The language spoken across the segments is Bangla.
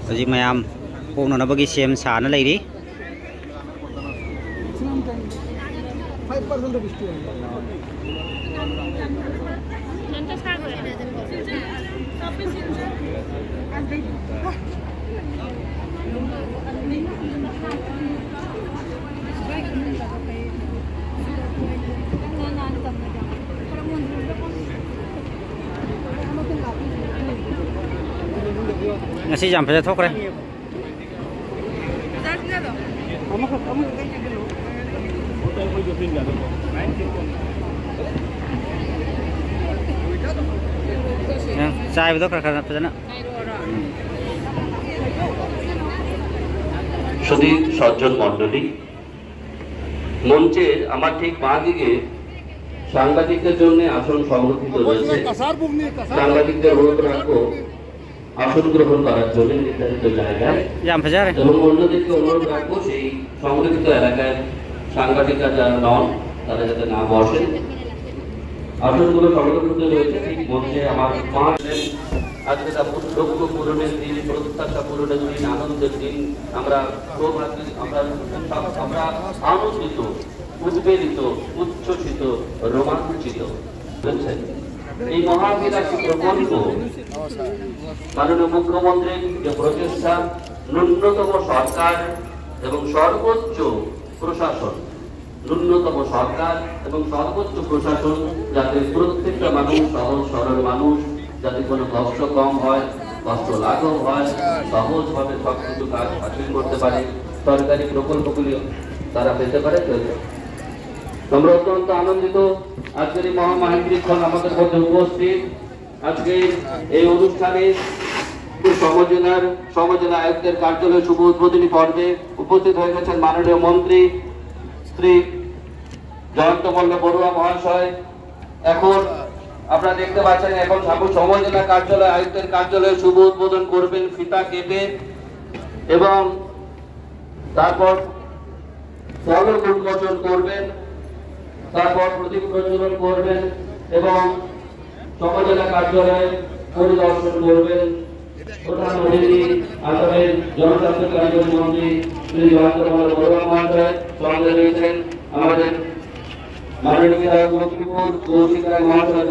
Jadi mayam kung na bagi siyem sana lagi. 5% বৃষ্টি হয় Nasi jam saja thok re. Chai betul kerana apa sana? শুধু সজ্জন মণ্ডলী মঞ্চে আমার ঠিক বাঁ দিকে সাংবাদিকদের জন্য আসন সংরক্ষিত রয়েছে। সাংবাদিকদের অনুরোধ রাখবো আসন গ্রহণ করার জন্য নির্ধারিত জায়গায় এবং অন্যদিকে অনুরোধ রাখবো সেই সংরক্ষিত এলাকায় সাংবাদিকরা যারা নন তারা যাতে না বসেন। আসনগুলো সংরক্ষিত রয়েছে ঠিক মঞ্চে আমার মা আজকে লক্ষ্য পূরণের দিন, প্রত্যাশা পূরণের দিন, আনন্দের দিন। আমরা আনন্দিত, উদ্বেলিত, উচ্ছ্বসিত, রোমাঞ্চিত। এই মহাবিলাসী প্রকল্প মাননীয় মুখ্যমন্ত্রীর যে প্রচেষ্টা, ন্যূনতম সরকার এবং সর্বোচ্চ প্রশাসন, ন্যূনতম সরকার এবং সর্বোচ্চ প্রশাসন যাতে প্রত্যেকটা মানুষ, সহজ সরল মানুষ যাতে কোনো কষ্ট কম হয়, কষ্ট লাঘব হয়, সহজভাবে সব কিছু কাজ হাসিল করতে পারে, সরকারি প্রকল্পগুলি তারা পেতে পারে। আমরা অত্যন্ত আনন্দিত আজকের এই মহামাহেন্দ্রীক্ষণ আমাদের মধ্যে উপস্থিত। আজকে এই অনুষ্ঠানে সমজেলা আয়ুক্তের কার্যালয় শুভ উদ্বোধনী পর্বে উপস্থিত হয়ে গেছেন মাননীয় মন্ত্রী শ্রী জয়ন্ত মল্ল বড়ুয়া মহাশয়। এখন আপনারা দেখতে পাচ্ছেন এখন সমজেলা কার্যালয় আয়ুক্তের কার্যালয়ে শুভ উদ্বোধন করবেন ফিতা কেটে এবং তারপর ফলক উন্মোচন করবেন, তারপর প্রদীপ প্রজ্বলন করবেন এবং সমজেলা কার্যালয় পরিদর্শন করবেন। প্রধান অতিথি আসামের জনস্বাস্থ্য কার্যকরী মন্ত্রী শ্রী জয়ন্ত মল্ল বড়ুয়া মহাশয়, সঙ্গে রয়েছেন আমাদের মাননীয় বিধায়ক লক্ষ্মীপুর কৌশিক রায় মহাশয়।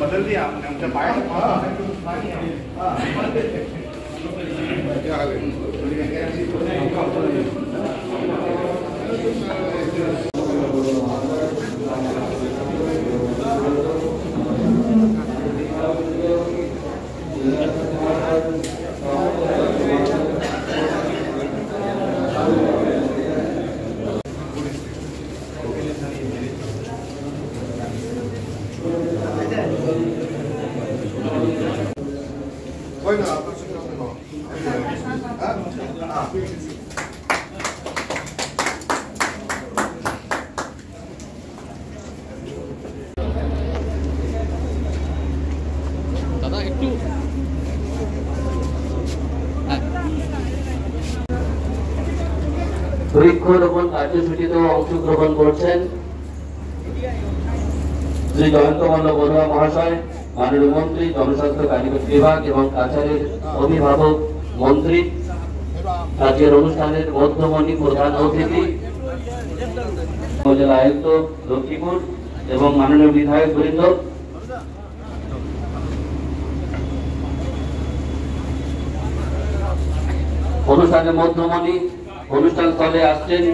बदल दिया आपने, हमसे पाया Bueno, la próxima no. দাদা একটু বৃক্ষরোপণ কার্যসূচিতেও অংশগ্রহণ করছেন শ্রী জয়ন্ত মল্ল বড়ুয়া মহাশয়, মাননীয় মন্ত্রী, জনস্বাস্থ্য কারিগরি বিভাগ এবং কাছাড়ের অভিভাবক মন্ত্রী, আজকের অনুষ্ঠানের মধ্যমণি প্রধান অতিথি উপজেলা আয়ুক্ত লক্ষ্মীপুর এবং মাননীয় বিধায়ক বৃন্দ, অনুষ্ঠানের মধ্যমণি অনুষ্ঠান স্থলে আসছেন